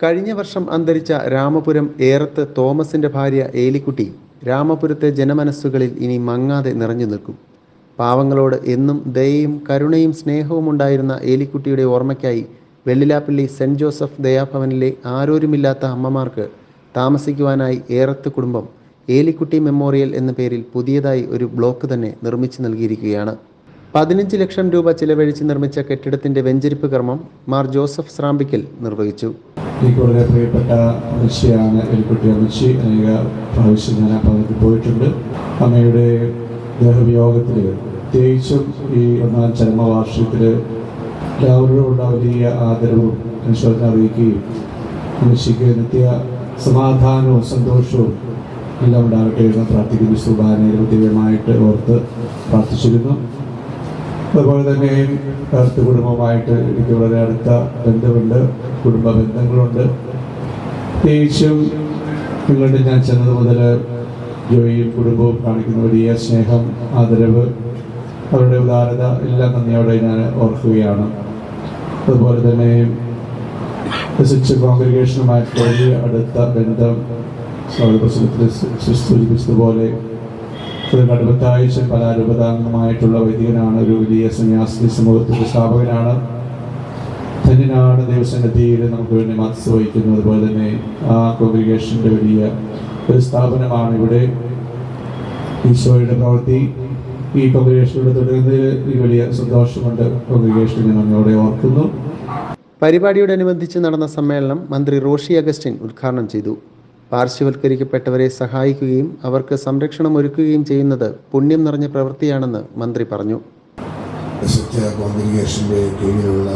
കഴിഞ്ഞ വർഷം അന്തരിച്ച രാമപുരം ഏറത്ത് തോമസിന്റെ ഭാര്യ ഏലിക്കുട്ടി രാമപുരത്തെ ജനമനസ്സുകളിൽ ഇനി മങ്ങാതെ നിറഞ്ഞു നിൽക്കും. പാവങ്ങളോട് എന്നും ദയയും കരുണയും സ്നേഹവും ഉണ്ടായിരുന്ന ഏലിക്കുട്ടിയുടെ ഓർമ്മയ്ക്കായി വെള്ളിലാപ്പള്ളി സെന്റ് ജോസഫ് ദയാഭവനിലെ ആരോരുമില്ലാത്ത അമ്മമാർക്ക് താമസിക്കുവാനായി ഏറത്ത് കുടുംബം ഏലിക്കുട്ടി മെമ്മോറിയൽ എന്ന പേരിൽ പുതിയതായി ഒരു ബ്ലോക്ക് തന്നെ നിർമ്മിച്ചു നൽകിയിരിക്കുകയാണ്. 15 ലക്ഷം രൂപ ചിലവഴിച്ച് നിർമ്മിച്ച കെട്ടിടത്തിന്റെ വെഞ്ചരിപ്പ് കർമ്മം മാർ ജോസഫ് സ്രാമ്പിക്കൽ നിർവഹിച്ചു. എനിക്ക് വളരെ പ്രിയപ്പെട്ട അമ്മച്ചിയാണ് എലിക്കുട്ടി അമ്മച്ചി. അനേക പ്രാവശ്യം ഞാൻ ആ ഭവനത്തിൽ പോയിട്ടുണ്ട്. അമ്മയുടെ ദേഹവിയോഗത്തിൽ, പ്രത്യേകിച്ചും ഈ 1ാം ചരമവാർഷികത്തിൽ എല്ലാവരോടുള്ള വലിയ ആദരവും അനുശോചനം അറിയിക്കുകയും അമ്മച്ചിക്ക് നിത്യ സമാധാനവും സന്തോഷവും എല്ലാം ഉണ്ടാകട്ടെ എന്ന് പ്രാർത്ഥിക്കുന്ന സുബാനയിൽ പ്രത്യേകമായിട്ട് ഓർത്ത് പ്രാർത്ഥിച്ചിരുന്നു. അതുപോലെ തന്നെ അടുത്ത കുടുംബമായിട്ട് എനിക്ക് വളരെ അടുത്ത ബന്ധമുണ്ട്, കുടുംബ ബന്ധങ്ങളുണ്ട്. പ്രത്യേകിച്ചും നിങ്ങളുടെ ഞാൻ ചെന്നത് മുതൽ ജോയിയും കുടുംബവും കാണിക്കുന്ന വലിയ സ്നേഹം, ആദരവ്, അവരുടെ ഉദാരത എല്ലാം നന്ദിയോടെ ഞാൻ ഓർക്കുകയാണ്. അതുപോലെ തന്നെ കോൺഗ്രിഗേഷനുമായിട്ട് വലിയ അടുത്ത ബന്ധം പ്രസംഗത്തിൽ സൂചിപ്പിച്ചതുപോലെ കടുപ്പത്താഴ്ച കലാരൂപതാംഗമായിട്ടുള്ള വൈദികനാണ്, ഒരു വലിയ സന്യാസി സമൂഹത്തിന്റെ സ്ഥാപകനാണ്. ധന്യനാണ് ദൈവസന്നിധിയിൽ നമുക്ക് വേണ്ടി മാതൃ വഹിക്കുന്നു. അതുപോലെ തന്നെ ആ കോൺഗ്രിഗേഷന്റെ വലിയ ഒരു സ്ഥാപനമാണ് ഇവിടെ. ഈശോയുടെ പ്രവൃത്തി ഈ കോൺഗ്രിഗേഷനിലൂടെ തുടരുന്നതിൽ ഈ വലിയ സന്തോഷമുണ്ട്. കോൺഗ്രിഗേഷനെ നമ്മോടെ ഓർക്കുന്നു. പരിപാടിയോടനുബന്ധിച്ച് നടന്ന സമ്മേളനം മന്ത്രി റോഷി അഗസ്റ്റിൻ ഉദ്ഘാടനം ചെയ്തു. പാർശ്വവൽക്കരിക്കപ്പെട്ടവരെ സഹായിക്കുകയും അവർക്ക് സംരക്ഷണം ഒരുക്കുകയും ചെയ്യുന്നത് പുണ്യം നിറഞ്ഞ പ്രവൃത്തിയാണെന്ന് മന്ത്രി പറഞ്ഞു. കോൺഗ്രിഗേഷന്റെ കീഴിലുള്ള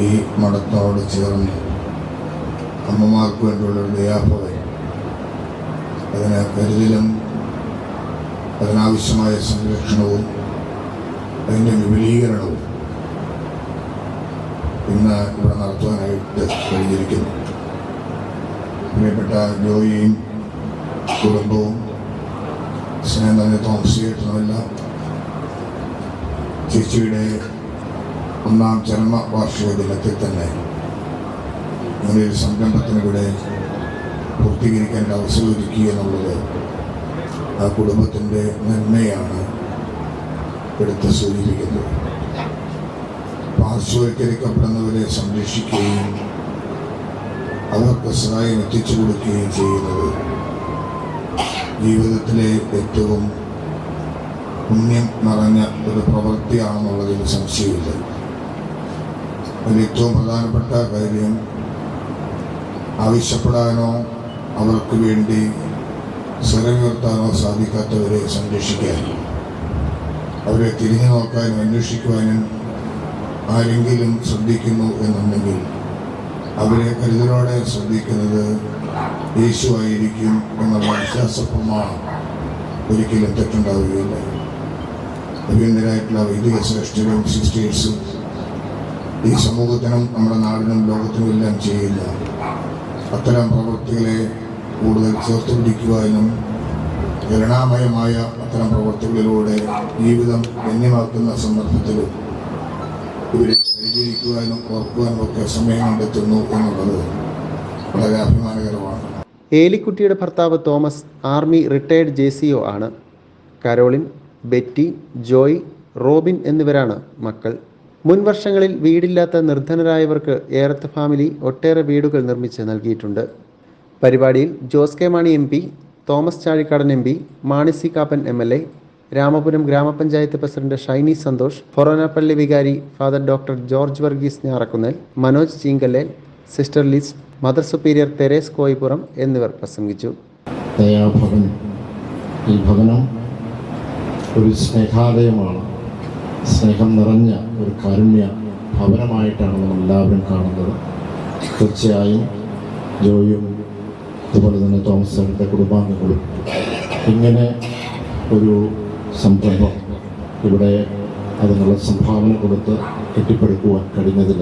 ഈ മഠത്തോട് ചേർന്ന് അമ്മമാർക്ക് വേണ്ടിയുള്ള ഒരു ദയാഭവൻ, അതിന് കരുതലും അതിനാവശ്യമായ സംരക്ഷണവും അതിൻ്റെ വിപുലീകരണവും ഇന്ന് ഇവിടെ നടത്തുവാനായിട്ട് കഴിഞ്ഞിരിക്കുന്നു. പ്രിയപ്പെട്ട ജോയിയും കുടുംബവും സ്നേഹം തന്നെ തോമസിയായിട്ടുമെല്ലാം ചേച്ചിയുടെ 1ാം ചരമവാർഷിക ദിനത്തിൽ തന്നെ ഇങ്ങനെ ഒരു സംരംഭത്തിനിവിടെ പൂർത്തീകരിക്കാൻ അവസരം ഒരുക്കുക എന്നുള്ളത് ആ കുടുംബത്തിൻ്റെ നന്മയാണ് എടുത്ത് സൂചിപ്പിക്കുന്നത്. പാർശ്വവൽക്കരിക്കപ്പെടുന്നവരെ സംരക്ഷിക്കുകയും അവർക്ക് സഹായം എത്തിച്ചു കൊടുക്കുകയും ചെയ്യുന്നത് ജീവിതത്തിലെ ഏറ്റവും പുണ്യം നിറഞ്ഞ ഒരു പ്രവൃത്തിയാണെന്നുള്ളതിൽ സംശയമില്ല. അതിൽ ഏറ്റവും പ്രധാനപ്പെട്ട കാര്യം ആവശ്യപ്പെടാനോ അവർക്ക് വേണ്ടി സ്വരമുയർത്താനോ സാധിക്കാത്തവരെ സംരക്ഷിക്കാനും അവരെ തിരിഞ്ഞു നോക്കാനും അന്വേഷിക്കുവാനും ആരെങ്കിലും ശ്രദ്ധിക്കുന്നു എന്നുണ്ടെങ്കിൽ അവരെ കരുതലോടെ ശ്രദ്ധിക്കുന്നത് യേശുവായിരിക്കും എന്നുള്ള വിശ്വാസപ്രമാണം ഒരിക്കലും തെറ്റുണ്ടാവുകയില്ല. അഭിനന്ദരായിട്ടുള്ള വൈദിക ശ്രേഷ്ഠരും സിസ്റ്റേഴ്സും ഈ സമൂഹത്തിനും നമ്മുടെ നാടിനും ലോകത്തിനും എല്ലാം ചെയ്യുന്ന അത്തരം പ്രവൃത്തികളെ കൂടുതൽ ചേർത്ത് പിടിക്കുവാനും കരുണാമയമായ അത്തരം പ്രവൃത്തികളിലൂടെ ജീവിതം ധന്യമാക്കുന്ന സന്ദർഭത്തിലും ഇവരെ പരിചരിക്കുവാനും ഓർക്കുവാനും ഒക്കെ സമയം കണ്ടെത്തുന്നു എന്നുള്ളത് വളരെ അഭിമാനകരമാണ്. ഏലിക്കുട്ടിയുടെ ഭർത്താവ് തോമസ് ആർമി റിട്ടയർഡ് JCO ആണ്. കരോളിൻ, ബെറ്റി, ജോയ്, റോബിൻ എന്നിവരാണ് മക്കൾ. മുൻ വർഷങ്ങളിൽ വീടില്ലാത്ത നിർധനരായവർക്ക് ഏറത്ത് ഫാമിലി ഒട്ടേറെ വീടുകൾ നിർമ്മിച്ച് നൽകിയിട്ടുണ്ട്. പരിപാടിയിൽ Jose K Mani MP, Thomas Chazhikadan MP, Mani C Kappan MLA, Ramapuram ഗ്രാമപഞ്ചായത്ത് പ്രസിഡന്റ് ഷൈനി സന്തോഷ്, ഫൊറോനാപ്പള്ളി വികാരി father doctor George Varghese Njarakkunnel, Manoj Cheenkallel, sister Liz, mother superior Therese Koipuram എന്നിവർ പ്രസംഗിച്ചു. ദയാഭവൻ, ഈ ഭവനം ഒരു സ്നേഹാലയമാണ്. സ്നേഹം നിറഞ്ഞ ഒരു കാരുണ്യ ഭവനമായിട്ടാണ് നമ്മൾ എല്ലാവരും കാണുന്നത്. തീർച്ചയായും ജോയും അതുപോലെ തന്നെ തോമസിൻ്റെ കുടുംബാംഗങ്ങളും ഇങ്ങനെ ഒരു സംരംഭം ഇവിടെ അതിനുള്ള സംഭാവന കൊടുത്ത് കെട്ടിപ്പടുക്കുവാൻ കഴിഞ്ഞതിൽ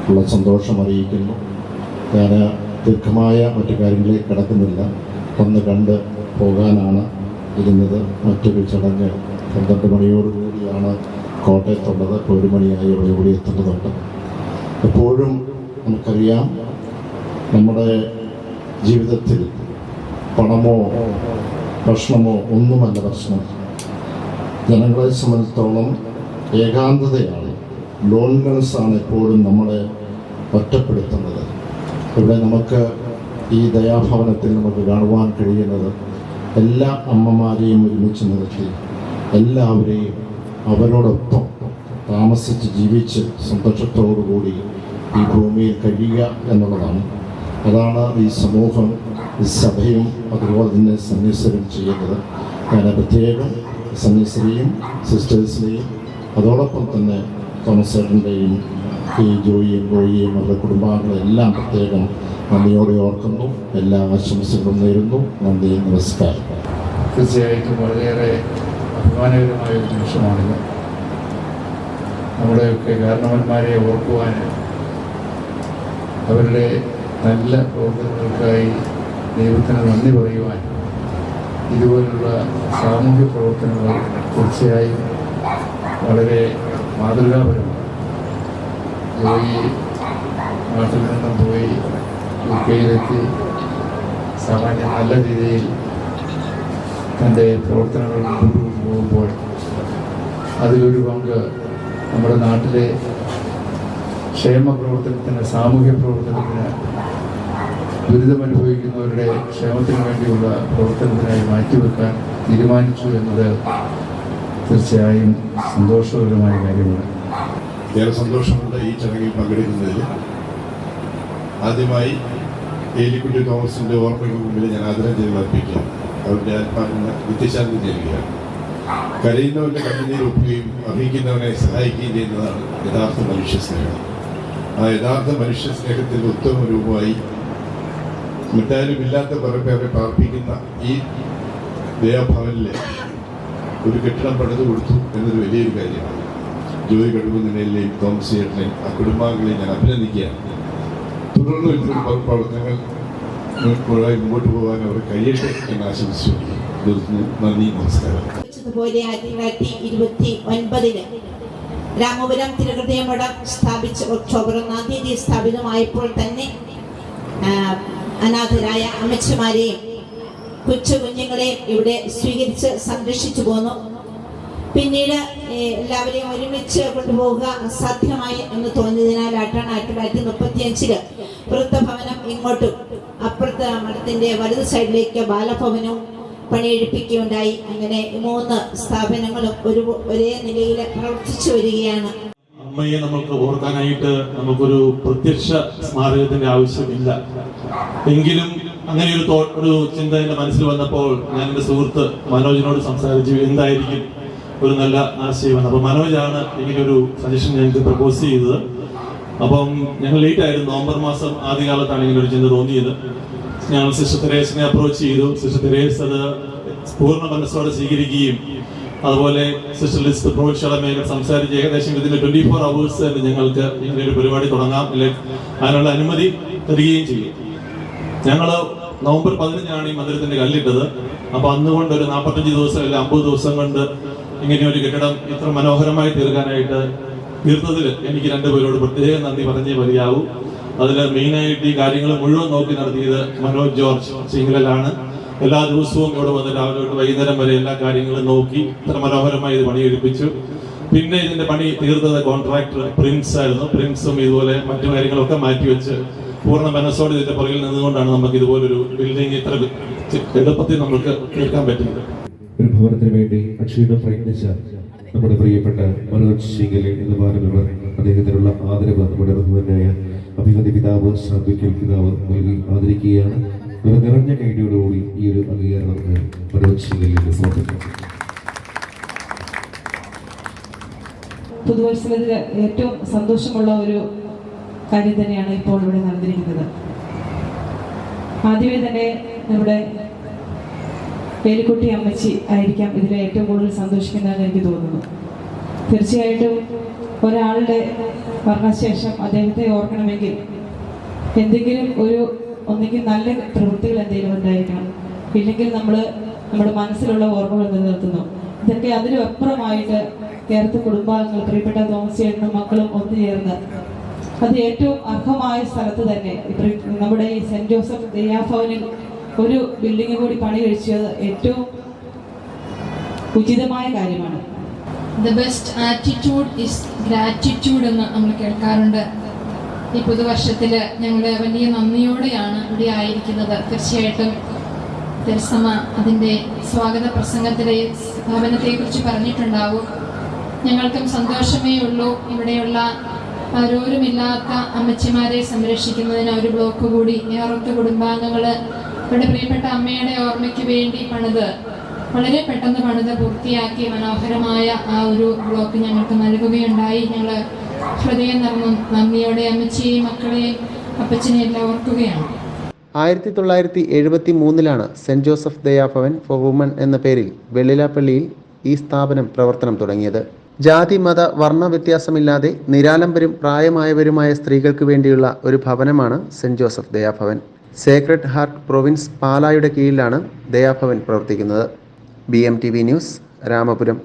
ഉള്ള സന്തോഷം അറിയിക്കുന്നു. ഞാൻ ദീർഘമായ മറ്റു കാര്യങ്ങളിലേക്ക് കടക്കുന്നില്ല. ഒന്ന് കണ്ട് പോകാനാണ് ഇരുന്നത്. മറ്റൊരു ചടങ്ങ് 12 മണിയോടുകൂടിയാണ് കോട്ടയത്തുള്ളത്. ഇപ്പോൾ 1 മണിയായി ഇവിടെ എത്തേണ്ടതുണ്ട്. എപ്പോഴും നമുക്കറിയാം നമ്മുടെ ജീവിതത്തിൽ പണമോ ഭക്ഷണമോ ഒന്നുമല്ല പ്രശ്നം. ജനങ്ങളെ സംബന്ധിച്ചിടത്തോളം ഏകാന്തതയാണ്, ലോൺനെസ്സാണ് എപ്പോഴും നമ്മളെ ഒറ്റപ്പെടുത്തുന്നത്. ഇവിടെ നമുക്ക് ഈ ദയാഭവനത്തിൽ നമുക്ക് കാണുവാൻ കഴിയുന്നത് എല്ലാ അമ്മമാരെയും ഒരുമിച്ച് നിർത്തി എല്ലാവരെയും അവരോടൊപ്പം താമസിച്ച് ജീവിച്ച് സന്തോഷത്തോടുകൂടി ഈ ഭൂമിയിൽ കഴിയുക എന്നുള്ളതാണ്. അതാണ് ഈ സമൂഹം, ഈ സഭയും അതുപോലെ തന്നെ സന്യസ്തരും ചെയ്യുന്നത്. ഞാൻ പ്രത്യേകം സന്യസ്തരെയും സിസ്റ്റേഴ്സിനെയും അതോടൊപ്പം തന്നെ തോമസ് ചേട്ടൻ്റെയും ഈ ജോയിയും റോയിയും അവരുടെ കുടുംബാംഗങ്ങളെല്ലാം പ്രത്യേകം നന്ദിയോടെ ഓർക്കുന്നു. എല്ലാ ആശംസകളും നേരുന്നു. നന്ദി, നമസ്കാരം. തീർച്ചയായിട്ടും വളരെയേറെ അഭിമാനകരമായ ഒരു നിമിഷമാണിത്. നമ്മുടെയൊക്കെ കാരണവന്മാരെ ഓർക്കുവാൻ, അവരുടെ നല്ല പ്രവർത്തനങ്ങൾക്കായി ദൈവത്തിന് നന്ദി പറയുവാൻ ഇതുപോലുള്ള സാമൂഹ്യ പ്രവർത്തനങ്ങൾ തീർച്ചയായും വളരെ മാതൃകാപരമാണ്. ജോയി നാട്ടിൽ നിന്നും പോയി യുകെയിലെത്തി സാമാന്യം നല്ല രീതിയിൽ തൻ്റെ പ്രവർത്തനങ്ങൾ മുന്നോട്ട് പോകുമ്പോൾ അതിലൊരു പങ്ക് നമ്മുടെ നാട്ടിലെ ക്ഷേമ പ്രവർത്തനത്തിന്, സാമൂഹ്യ പ്രവർത്തനത്തിന്, ദുരിതമനുഭവിക്കുന്നവരുടെ ക്ഷേമത്തിന് വേണ്ടിയുള്ള പ്രവർത്തനത്തിനായി മാറ്റിവെക്കാൻ തീരുമാനിച്ചു എന്നത് തീർച്ചയായും സന്തോഷകരമായ കാര്യമാണ്. ഏറെ സന്തോഷമുണ്ട് ഈ ചടങ്ങിൽ പങ്കെടുക്കുന്നതിൽ. ആദ്യമായി ഏലിക്കുട്ടി തോമസിൻ്റെ ഓർമ്മയ്ക്ക് മുമ്പിൽ ഞാൻ ആദരാഞ്ജലികൾ അർപ്പിക്കുകയാണ്. അവരുടെ ആത്മാവിന് നിത്യശാന്തി നേരുകയാണ്. കരയുന്നവൻ്റെ കണ്ണുനീർ ഒപ്പുകയും അർഹിക്കുന്നവനെ സഹായിക്കുകയും ചെയ്യുന്നതാണ് യഥാർത്ഥ മനുഷ്യ സ്നേഹം. ആ യഥാർത്ഥ മനുഷ്യ സ്നേഹത്തിൻ്റെ ഉത്തമ രൂപമായി മറ്റാരുമില്ലാത്ത കുറേ പേരെ പാർപ്പിക്കുന്ന ഈ ദയാഭവനിൽ ഒരു കെട്ടിടം പണിത് കൊടുത്തു എന്നൊരു വലിയൊരു കാര്യമാണ്. ജോയി കടുകുന്നതിനെയും തോമസ് ചേട്ടനെയും ആ കുടുംബാംഗങ്ങളെയും ഞാൻ അഭിനന്ദിക്കുകയാണ്. തുടർന്ന് ഇത്തരം പ്രവർത്തനങ്ങൾ മുമ്പോട്ട് പോകാൻ അവർ കഴിയട്ടെ എന്ന് ആശംസിച്ചു. നന്ദി, നമസ്കാരം. 1929 രാമപുരം തിരുഹൃദയമഠം സ്ഥാപിച്ച് ഒക്ടോബർ 1-ാം തീയതി സ്ഥാപിതമായപ്പോൾ തന്നെ അനാഥരായ അമ്മച്ചിമാരെയും കൊച്ചു കുഞ്ഞുങ്ങളെയും ഇവിടെ സ്വീകരിച്ച് സംരക്ഷിച്ചു പോന്നു. പിന്നീട് എല്ലാവരെയും ഒരുമിച്ച് കൊണ്ടുപോവുക അസാധ്യമായി എന്ന് തോന്നിയതിനാലായിട്ടാണ് 1935 വൃദ്ധഭവനം ഇങ്ങോട്ടും അപ്പുറത്തെ മഠത്തിന്റെ വലത് സൈഡിലേക്ക് ബാലഭവനവും പണിയെടുപ്പിക്കുകയുണ്ടായി. അങ്ങനെ 3 സ്ഥാപനങ്ങളും ഒരേ നിലയിൽ പ്രവർത്തിച്ചു വരികയാണ്. അമ്മയെ നമുക്ക് ഓർക്കാനായിട്ട് നമുക്കൊരു പ്രത്യക്ഷ സ്മാരകത്തിന്റെ ആവശ്യമില്ല. എങ്കിലും അങ്ങനെ ഒരു ചിന്ത എന്റെ മനസ്സിൽ വന്നപ്പോൾ ഞാൻ എൻ്റെ സുഹൃത്ത് മനോജിനോട് സംസാരിച്ചു, എന്തായിരിക്കും ഒരു നല്ല ആശയമാണ്. അപ്പോൾ മനോജാണ് എനിക്കൊരു സജഷൻ ഞങ്ങൾക്ക് പ്രപ്പോസ് ചെയ്തത്. അപ്പം ഞങ്ങൾ ലേറ്റ് ആയിരുന്നു, നവംബർ മാസം ആദ്യകാലത്താണ് ഇങ്ങനെ ഒരു ചിന്ത തോന്നിയത്. ഞങ്ങൾ സിസ്റ്റർ തെരേസിനെ അപ്രോച്ച് ചെയ്തു. സിസ്റ്റർ തെരേസ് അത് പൂർണ്ണ മനസ്സോടെ സ്വീകരിക്കുകയും അതുപോലെ സിസ്റ്റർ ലിസ്റ്റ് പ്രൊവിൻഷ്യലമേഖല സംസാരിച്ച് ഏകദേശം ഇതിന് 24 hours തന്നെ ഞങ്ങൾക്ക് ഇങ്ങനെ ഒരു പരിപാടി തുടങ്ങാം, അതിനുള്ള അനുമതി തരികയും ചെയ്യും. ഞങ്ങൾ നവംബർ 15 ഈ മന്ദിരത്തിന്റെ കല്ലിട്ടത്. അപ്പൊ അന്നുകൊണ്ട് ഒരു 45 ദിവസം അല്ല 50 ദിവസം കൊണ്ട് ഇങ്ങനെ ഒരു കെട്ടിടം ഇത്ര മനോഹരമായി തീർക്കാനായിട്ട് തീർത്തതിൽ എനിക്ക് 2 പേരോട് പ്രത്യേകം നന്ദി പറഞ്ഞേ മതിയാവൂ. അതിൽ മെയിനായിട്ട് ഈ കാര്യങ്ങൾ മുഴുവൻ നോക്കി നടത്തിയത് മനോജ് ജോർജ് ചിങ്ങലാണ്. എല്ലാ ദിവസവും ഇവിടെ വന്ന് രാവിലെ തൊട്ട് വൈകുന്നേരം വരെ എല്ലാ കാര്യങ്ങളും നോക്കി ഇത്ര മനോഹരമായി ഇത് പണിയെടുപ്പിച്ചു. പിന്നെ ഇതിന്റെ പണി തീർത്തത് കോൺട്രാക്ടർ പ്രിൻസ് ആയിരുന്നു. പ്രിൻസും ഇതുപോലെ മറ്റു കാര്യങ്ങളൊക്കെ മാറ്റിവെച്ച് പൂർണ്ണ മനസ്സോടെ ഇതിന്റെ പുറകിൽ നിന്നുകൊണ്ടാണ് നമുക്ക് ഇതുപോലൊരു ബിൽഡിംഗ് ഇത്ര എളുപ്പത്തിൽ നമുക്ക് തീർക്കാൻ പറ്റുന്നത്. ഒരു ഭവനത്തിന് വേണ്ടി അക്ഷീണം പ്രയത്നിച്ച നമ്മുടെ പ്രിയപ്പെട്ട മനോജ് ശിങ്കലിൽ എന്ന് പറഞ്ഞവർ അദ്ദേഹത്തിനുള്ള ആദരവ് നമ്മുടെ ബഹുമാനായ അഭിമതി പിതാവ് ശ്രാദ്ധിക്കൽ പിതാവ് നൽകി ആദരിക്കുകയാണ്. ഒരു നിറഞ്ഞ കൈഡിയോടുകൂടി ഈ ഒരു അംഗീകാരം നമുക്ക് മനോജ് ശിങ്കലിന് സമർപ്പിക്കാം. പുതുവത്സരത്തിൽ ഏറ്റവും സന്തോഷമുള്ള ഒരു കാര്യം തന്നെയാണ് ഇപ്പോൾ ഇവിടെ നടന്നിരിക്കുന്നത്. ആദ്യമേ തന്നെ നമ്മുടെ ഏലിക്കുട്ടി അമ്മച്ചി ആയിരിക്കാം ഇതിൽ ഏറ്റവും കൂടുതൽ സന്തോഷിക്കുന്നതെന്ന് എനിക്ക് തോന്നുന്നു. തീർച്ചയായിട്ടും ഒരാളുടെ മരണശേഷം അദ്ദേഹത്തെ ഓർക്കണമെങ്കിൽ എന്തെങ്കിലും ഒന്നെങ്കിൽ നല്ല പ്രവൃത്തികൾ എന്തെങ്കിലും ഉണ്ടായിരിക്കണം, ഇല്ലെങ്കിൽ നമ്മുടെ മനസ്സിലുള്ള ഓർമ്മകൾ നിലനിർത്തുന്നു. ഇതൊക്കെ അതിനും അപ്പുറമായിട്ട് കേരളത്തെ കുടുംബാംഗങ്ങൾ പ്രിയപ്പെട്ട തോമസ് ചേട്ടനും മക്കളും ഒത്തുചേർന്ന് അത് ഏറ്റവും അർഹമായ സ്ഥലത്ത് തന്നെ നമ്മുടെ ഈ സെന്റ് ജോസഫ് ദയാഭവനിൽ ഒരു ബിൽഡിംഗ് കൂടി പണി കഴിച്ചത് ഏറ്റവും ഉചിതമായ കാര്യമാണ്. The best attitude is gratitude എന്ന് നമ്മൾ കേൾക്കാറുണ്ട്. ഈ പുതുവർഷത്തിൽ ഞങ്ങൾ വലിയ നന്ദിയോടെയാണ് ഇവിടെ ആയിരിക്കുന്നത്. തീർച്ചയായിട്ടും തെരസമ്മ അതിൻ്റെ സ്വാഗത പ്രസംഗത്തിലെ സ്ഥാപനത്തെക്കുറിച്ച് പറഞ്ഞിട്ടുണ്ടാവും. ഞങ്ങൾക്കും സന്തോഷമേ ഉള്ളൂ. ഇവിടെയുള്ള ആരോരുമില്ലാത്ത അമ്മച്ചിമാരെ സംരക്ഷിക്കുന്നതിന് ഒരു ബ്ലോക്ക് കൂടി 6 കുടുംബാംഗങ്ങൾ ഇവിടെ പ്രിയപ്പെട്ട അമ്മയുടെ ഓർമ്മയ്ക്ക് വേണ്ടി വളരെ പെട്ടെന്ന് പണിത് പൂർത്തിയാക്കി മനോഹരമായ ആ ഒരു ബ്ലോക്ക് ഞങ്ങൾക്ക് നൽകുകയുണ്ടായി. ഞങ്ങൾ ഹൃദയം നിറഞ്ഞ നന്ദിയോടെ അമ്മച്ചിയെയും മക്കളെയും അപ്പച്ചനെയും എല്ലാം ഓർക്കുകയാണ്. 1973 സെന്റ് ജോസഫ് ദയാഭവൻ ഫോർ വുമൺ എന്ന പേരിൽ വെള്ളിലാപ്പള്ളിയിൽ ഈ സ്ഥാപനം പ്രവർത്തനം തുടങ്ങിയത്. ജാതി മത വർണ്ണ വ്യത്യാസമില്ലാതെ നിരാലംബരും പ്രായമായവരുമായ സ്ത്രീകൾക്ക് വേണ്ടിയുള്ള ഒരു ഭവനമാണ് saint Joseph Dayabhavan. Sacred heart province പാലായുടെ കീഴിലാണ് ദയാഭവൻ പ്രവർത്തിക്കുന്നത്. BMTV news, Ramapuram.